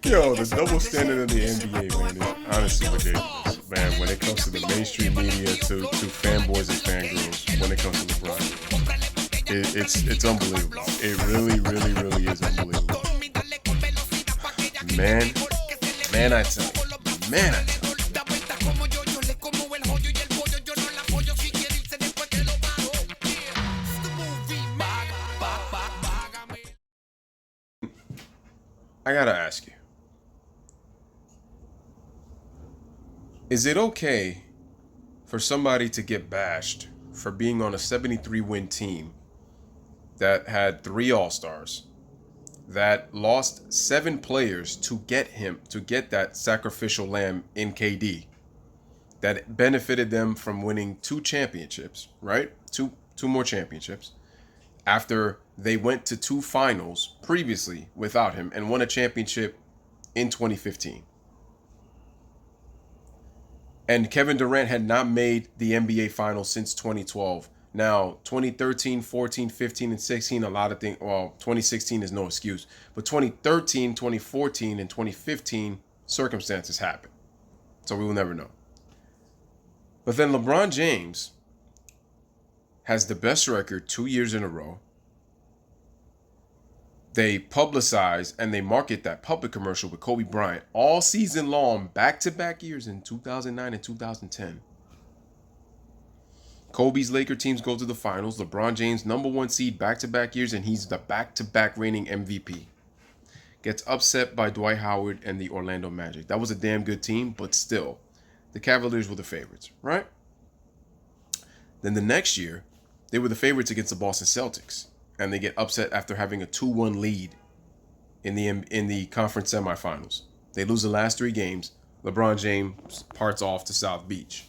Yo, the double standard of the NBA, man, is honestly ridiculous. Man, when it comes to the mainstream media, to fanboys and fangirls, when it comes to LeBron, it's unbelievable. It really, really, really is unbelievable. Man, man, I tell you, man, I tell you. I gotta ask you, is it okay for somebody to get bashed for being on a 73-win team that had 3 All-Stars, that lost 7 players to get that sacrificial lamb in KD, that benefited them from winning 2 championships, right? Two more championships after they went to 2 finals previously without him and won a championship in 2015. And Kevin Durant had not made the NBA Finals since 2012. Now, 2013, 14, 15, and 16, a lot of things. Well, 2016 is no excuse. But 2013, 2014, and 2015, circumstances happen. So we will never know. But then LeBron James has the best record 2 years in a row. They publicize and they market that public commercial with Kobe Bryant all season long, back-to-back years in 2009 and 2010. Kobe's Laker teams go to the finals. LeBron James, number 1 seed, back-to-back years, and he's the back-to-back reigning MVP. Gets upset by Dwight Howard and the Orlando Magic. That was a damn good team, but still, the Cavaliers were the favorites, right? Then the next year, they were the favorites against the Boston Celtics, and they get upset after having a 2-1 lead in the conference semifinals. They lose the last 3 games. LeBron James parts off to South Beach.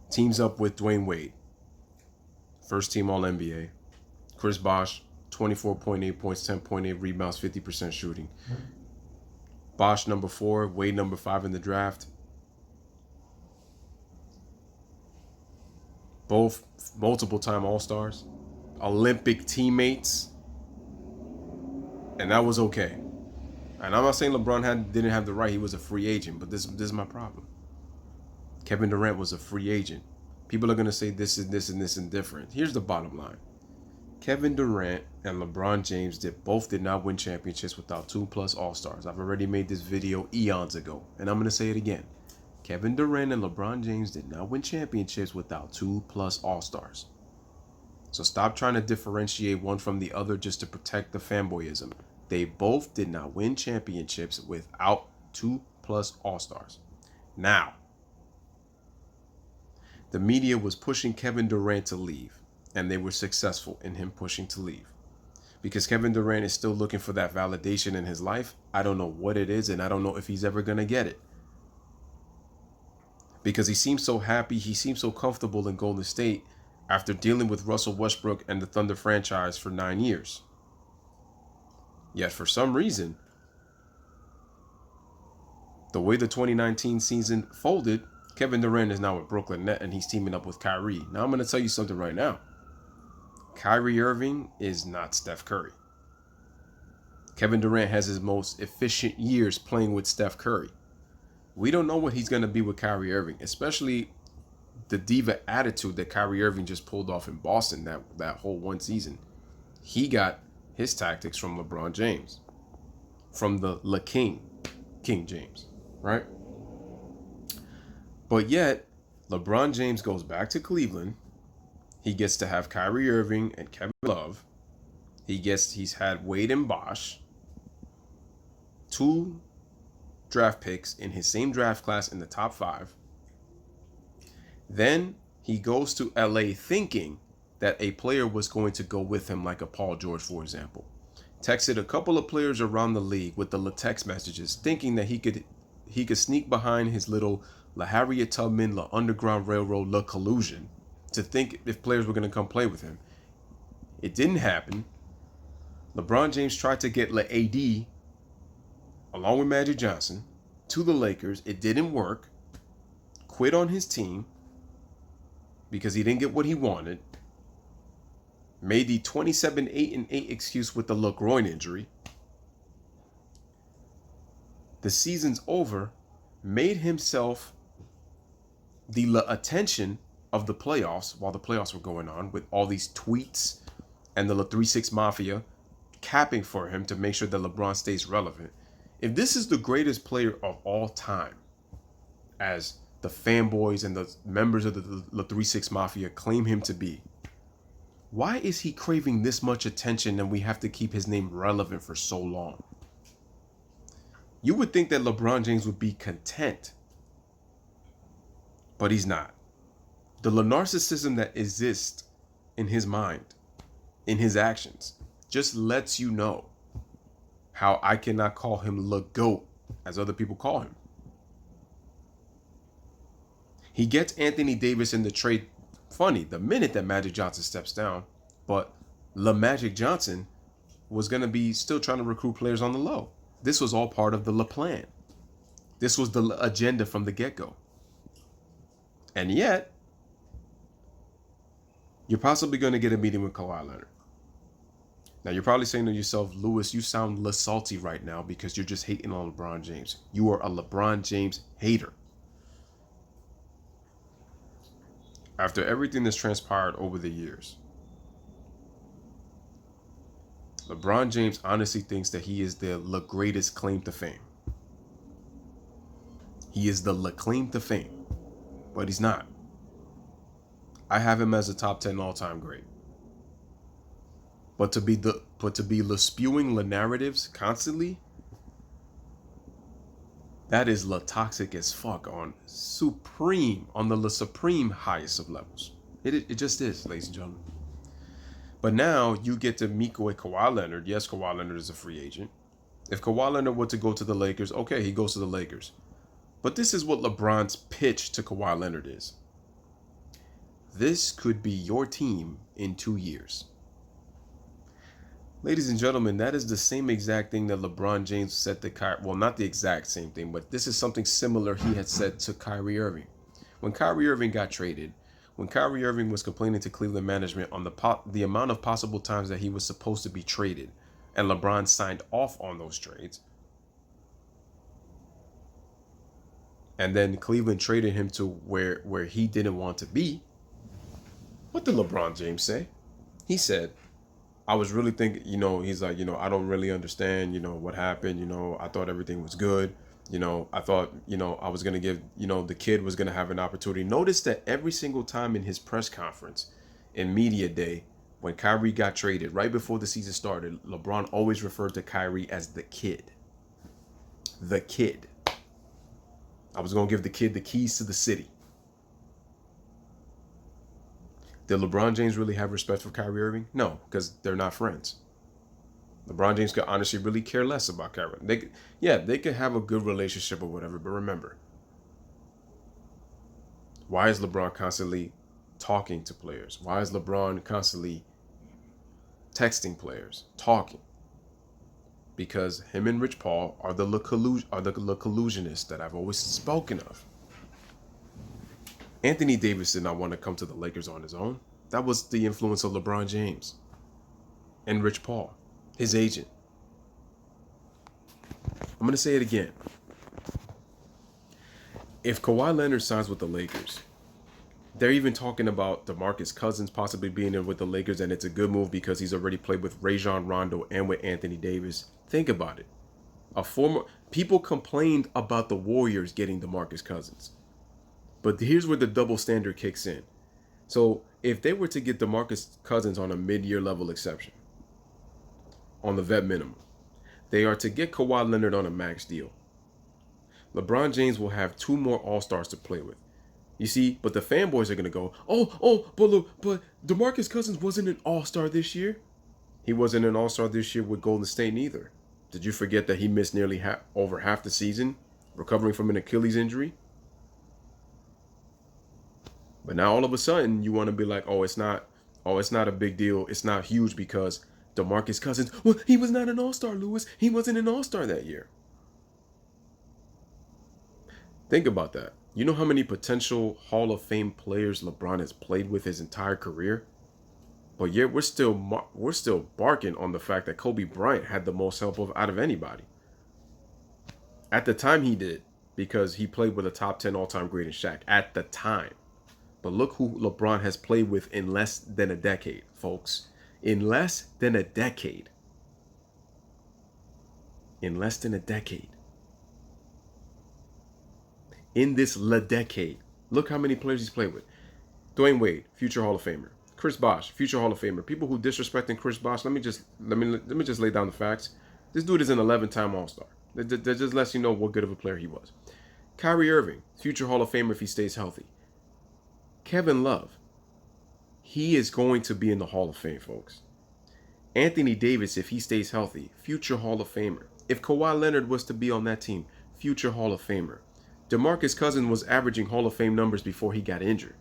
Teams up with Dwayne Wade, first team All-NBA. Chris Bosh, 24.8 points, 10.8 rebounds, 50% shooting. Bosh number 4, Wade number 5 in the draft. Both multiple-time All-Stars, Olympic teammates, and that was okay. And I'm not saying LeBron didn't have the right; he was a free agent. But this is my problem. Kevin Durant was a free agent. People are gonna say this and this and this and different. Here's the bottom line: Kevin Durant and LeBron James both did not win championships without 2+ All-Stars. I've already made this video eons ago, and I'm gonna say it again. Kevin Durant and LeBron James did not win championships without 2+ All-Stars. So stop trying to differentiate one from the other just to protect the fanboyism. They both did not win championships without 2+ All-Stars. Now, the media was pushing Kevin Durant to leave, and they were successful in him pushing to leave. Because Kevin Durant is still looking for that validation in his life. I don't know what it is, and I don't know if he's ever going to get it. Because he seems so happy, he seems so comfortable in Golden State after dealing with Russell Westbrook and the Thunder franchise for 9 years. Yet for some reason, the way the 2019 season folded, Kevin Durant is now a Brooklyn Net and he's teaming up with Kyrie. Now I'm going to tell you something right now. Kyrie Irving is not Steph Curry. Kevin Durant has his most efficient years playing with Steph Curry. We don't know what he's going to be with Kyrie Irving, especially the diva attitude that Kyrie Irving just pulled off in Boston that whole one season. He got his tactics from LeBron James, from the King James, right? But yet, LeBron James goes back to Cleveland. He gets to have Kyrie Irving and Kevin Love. He's had Wade and Bosh, 2 draft picks in his same draft class in the top 5. Then he goes to LA thinking that a player was going to go with him, like a Paul George, for example. Texted a couple of players around the league with the text messages, thinking that he could sneak behind his little La Harriet Tubman, La Underground Railroad, La Collusion, to think if players were going to come play with him. It didn't happen. LeBron James tried to get AD, along with Magic Johnson, to the Lakers. It didn't work. Quit on his team because he didn't get what he wanted. made the 27-8-8 excuse with the groin injury. The season's over, made himself the attention of the playoffs while the playoffs were going on with all these tweets and the 3-6 Mafia capping for him to make sure that LeBron stays relevant. If this is the greatest player of all time, as the fanboys and the members of the 3-6 Mafia claim him to be, why is he craving this much attention and we have to keep his name relevant for so long? You would think that LeBron James would be content, but he's not. The narcissism that exists in his mind, in his actions, just lets you know how I cannot call him the GOAT as other people call him. He gets Anthony Davis in the trade, funny, the minute that Magic Johnson steps down, but Magic Johnson was going to be still trying to recruit players on the low. This was all part of the plan. This was the agenda from the get-go. And yet, you're possibly going to get a meeting with Kawhi Leonard. Now, you're probably saying to yourself, Lewis, you sound less salty right now because you're just hating on LeBron James. You are a LeBron James hater. After everything that's transpired over the years, LeBron James honestly thinks that he is the greatest claim to fame. He is the claim to fame, but he's not. I have him as a top 10 all-time great. But to be spewing the narratives constantly, that is toxic as fuck on the supreme highest of levels. It just is, ladies and gentlemen. But now you get to meet with Kawhi Leonard. Yes, Kawhi Leonard is a free agent. If Kawhi Leonard were to go to the Lakers, okay, he goes to the Lakers. But this is what LeBron's pitch to Kawhi Leonard is. This could be your team in 2 years. Ladies and gentlemen, that is the same exact thing that LeBron James said to Kyrie. Well, not the exact same thing, but this is something similar he had said to Kyrie Irving. When Kyrie Irving got traded, when Kyrie Irving was complaining to Cleveland management on the amount of possible times that he was supposed to be traded, and LeBron signed off on those trades, and then Cleveland traded him to where he didn't want to be, what did LeBron James say? He said, I was really thinking, he's like, I don't really understand, what happened. I thought everything was good. I thought, I was going to give, the kid was going to have an opportunity. Notice that every single time in his press conference, in media day, when Kyrie got traded, right before the season started, LeBron always referred to Kyrie as the kid. The kid. I was going to give the kid the keys to the city. Did LeBron James really have respect for Kyrie Irving? No, because they're not friends. LeBron James could honestly really care less about Kyrie. They could have a good relationship or whatever, but remember, why is LeBron constantly talking to players? Why is LeBron constantly texting players, talking? Because him and Rich Paul are the collusionists that I've always spoken of. Anthony Davis did not want to come to the Lakers on his own. That was the influence of LeBron James and Rich Paul, his agent. I'm going to say it again. If Kawhi Leonard signs with the Lakers, they're even talking about DeMarcus Cousins possibly being in with the Lakers, and it's a good move because he's already played with Rajon Rondo and with Anthony Davis. Think about it. People complained about the Warriors getting DeMarcus Cousins. But here's where the double standard kicks in. So if they were to get DeMarcus Cousins on a mid-year level exception, on the vet minimum, they are to get Kawhi Leonard on a max deal. LeBron James will have 2 more All-Stars to play with. You see, but the fanboys are going to go, but DeMarcus Cousins wasn't an All-Star this year. He wasn't an All-Star this year with Golden State neither. Did you forget that he missed nearly over half the season, recovering from an Achilles injury? But now all of a sudden you want to be like, it's not a big deal. It's not huge because DeMarcus Cousins, well, he was not an All-Star, Lewis. He wasn't an All-Star that year. Think about that. You know how many potential Hall of Fame players LeBron has played with his entire career? But yet we're still barking on the fact that Kobe Bryant had the most help out of anybody. At the time he did, because he played with a top 10 all-time great in Shaq at the time. But look who LeBron has played with in less than a decade, folks. In less than a decade. In less than a decade. In this decade, look how many players he's played with. Dwayne Wade, future Hall of Famer. Chris Bosh, future Hall of Famer. People who disrespecting Chris Bosh, let me just lay down the facts. This dude is an 11-time All-Star. That just lets you know what good of a player he was. Kyrie Irving, future Hall of Famer if he stays healthy. Kevin Love, he is going to be in the Hall of Fame, folks. Anthony Davis, if he stays healthy, future Hall of Famer. If Kawhi Leonard was to be on that team, future Hall of Famer. DeMarcus Cousins was averaging Hall of Fame numbers before he got injured.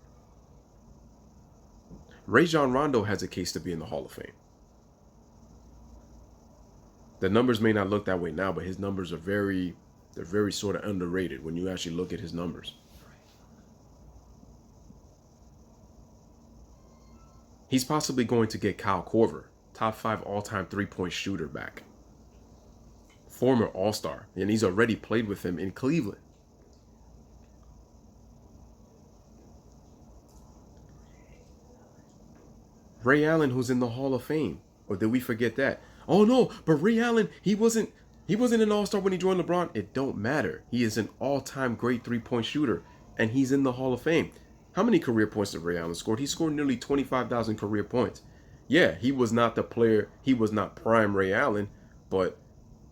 Rajon Rondo has a case to be in the Hall of Fame. The numbers may not look that way now, but his numbers are they're very sort of underrated when you actually look at his numbers. He's possibly going to get Kyle Korver, top 5 all-time three-point shooter, back. Former All-Star, and he's already played with him in Cleveland. Ray Allen, who's in the Hall of Fame. Or did we forget that? Oh no, but Ray Allen, he wasn't an All-Star when he joined LeBron. It don't matter. He is an all-time great three-point shooter, and he's in the Hall of Fame. How many career points did Ray Allen score? He scored nearly 25,000 career points. Yeah, he was not the player. He was not prime Ray Allen, but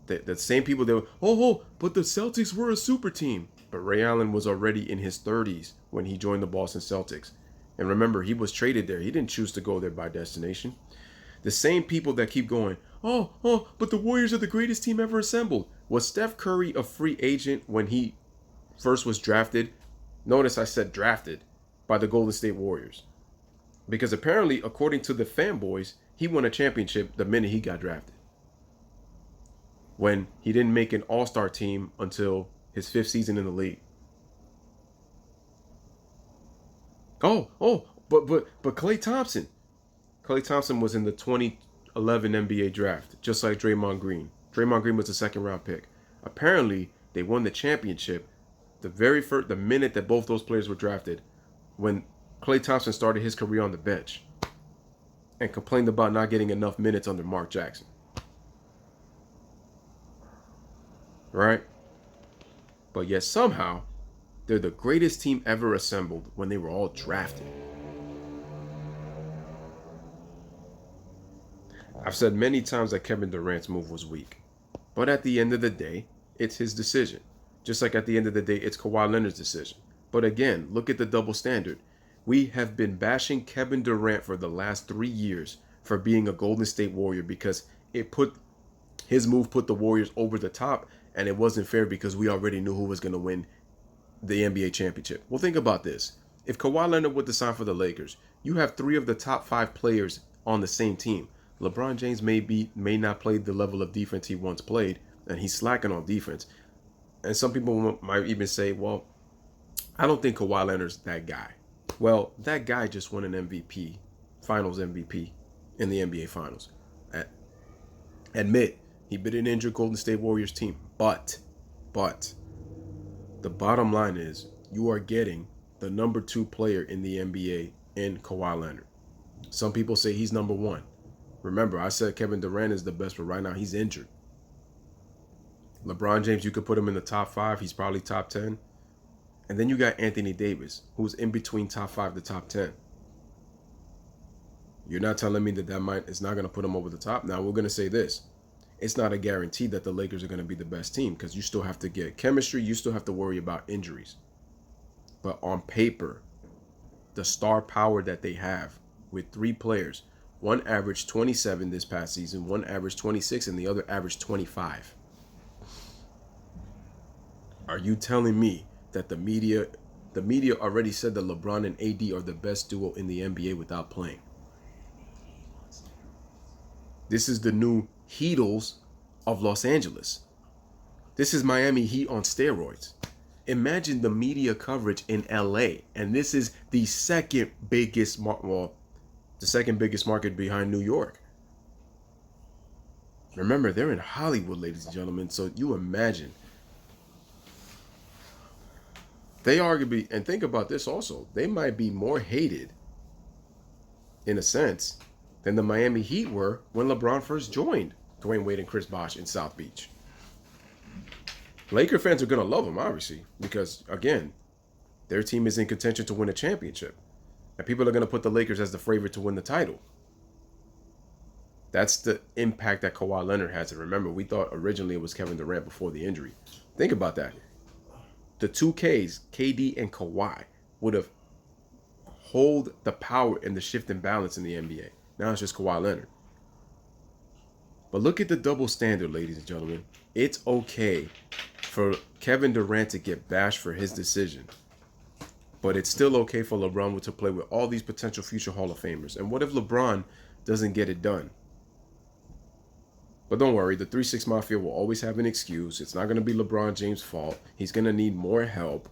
the same people that were, but the Celtics were a super team. But Ray Allen was already in his 30s when he joined the Boston Celtics. And remember, he was traded there. He didn't choose to go there by destination. The same people that keep going, but the Warriors are the greatest team ever assembled. Was Steph Curry a free agent when he first was drafted? Notice I said drafted by the Golden State Warriors. Because apparently, according to the fanboys, he won a championship the minute he got drafted. When he didn't make an all-star team until his 5th season in the league. But Klay Thompson. Klay Thompson was in the 2011 NBA draft, just like Draymond Green. Draymond Green was a 2nd-round pick. Apparently, they won the championship the minute that both those players were drafted, when Klay Thompson started his career on the bench and complained about not getting enough minutes under Mark Jackson. Right? But yet somehow, they're the greatest team ever assembled when they were all drafted. I've said many times that Kevin Durant's move was weak. But at the end of the day, it's his decision. Just like at the end of the day, it's Kawhi Leonard's decision. But again, look at the double standard. We have been bashing Kevin Durant for the last 3 years for being a Golden State Warrior because his move put the Warriors over the top, and it wasn't fair because we already knew who was going to win the NBA championship. Well, think about this. If Kawhi Leonard would sign for the Lakers, you have 3 of the top 5 players on the same team. LeBron James may not play the level of defense he once played, and he's slacking on defense. And some people might even say, well, I don't think Kawhi Leonard's that guy. Well, that guy just won an MVP, Finals MVP in the NBA Finals. Admit, he beat an injured Golden State Warriors team. But, the bottom line is you are getting the number 2 player in the NBA in Kawhi Leonard. Some people say he's number 1. Remember, I said Kevin Durant is the best, but right now he's injured. LeBron James, you could put him in the top 5. He's probably top 10. And then you got Anthony Davis, who's in between top 5 to top 10. You're not telling me that is not going to put him over the top. Now, we're going to say this. It's not a guarantee that the Lakers are going to be the best team because you still have to get chemistry. You still have to worry about injuries. But on paper, the star power that they have with 3 players, one averaged 27 this past season, one averaged 26, and the other averaged 25. Are you telling me that the media already said that LeBron and AD are the best duo in the NBA without playing? This is the new Heatles of Los Angeles. This is Miami Heat on steroids. Imagine the media coverage in LA, and this is the second biggest, well, the second biggest market behind New York. Remember, they're in Hollywood, ladies and gentlemen. So you imagine. They arguably, and think about this also, they might be more hated, in a sense, than the Miami Heat were when LeBron first joined Dwayne Wade and Chris Bosh in South Beach. Laker fans are going to love them, obviously, because, again, their team is in contention to win a championship. And people are going to put the Lakers as the favorite to win the title. That's the impact that Kawhi Leonard has. And remember, we thought originally it was Kevin Durant before the injury. Think about that. The two Ks, KD and Kawhi, would have hold the power and the shift and balance in the NBA. Now it's just Kawhi Leonard. But look at the double standard, ladies and gentlemen. It's okay for Kevin Durant to get bashed for his decision. But it's still okay for LeBron to play with all these potential future Hall of Famers. And what if LeBron doesn't get it done? But don't worry, the 3-6 Mafia will always have an excuse. It's not going to be LeBron James' fault. He's going to need more help.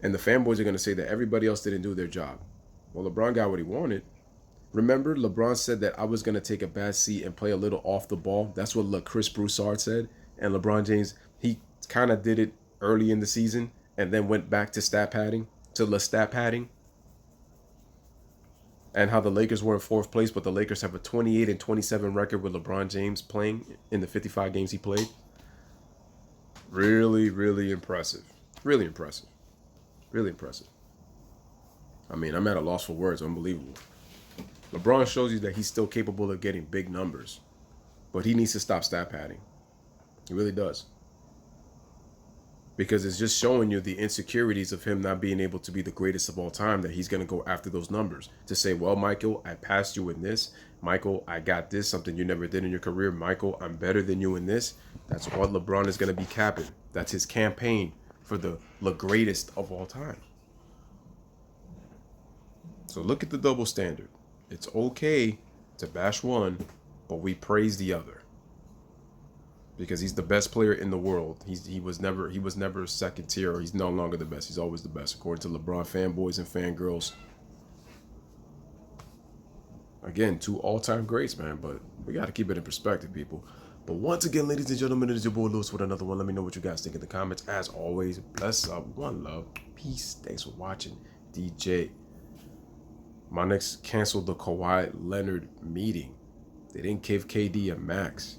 And the fanboys are going to say that everybody else didn't do their job. Well, LeBron got what he wanted. Remember, LeBron said that I was going to take a bad seat and play a little off the ball. That's what Chris Broussard said. And LeBron James, he kind of did it early in the season and then went back to stat padding. And how the Lakers were in fourth place, but the Lakers have a 28-27 record with LeBron James playing in the 55 games he played. Really, really impressive. Really impressive. Really impressive. I mean, I'm at a loss for words. Unbelievable. LeBron shows you that he's still capable of getting big numbers, but he needs to stop stat padding. He really does. Because it's just showing you the insecurities of him not being able to be the greatest of all time, that he's going to go after those numbers to say, well, Michael, I passed you in this. Michael, I got this, something you never did in your career. Michael, I'm better than you in this. That's what LeBron is going to be capping. That's his campaign for the greatest of all time. So look at the double standard. It's okay to bash one, but we praise the other. Because he's the best player in the world. He was never second tier, or he's no longer the best. He's always the best, according to LeBron fanboys and fangirls. Again, 2 all-time greats, man. But we got to keep it in perspective, people. But once again, ladies and gentlemen, it is your boy Lewis with another one. Let me know what you guys think in the comments. As always, bless up, one love, peace. Thanks for watching, DJ. My next canceled the Kawhi Leonard meeting. They didn't give KD a max.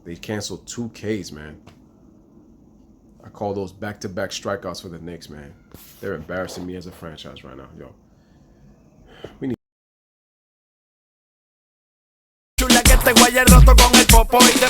They canceled 2 Ks, man. I call those back-to-back strikeouts for the Knicks, man. They're embarrassing me as a franchise right now, yo. We need chula que te guaya roto con el popo y te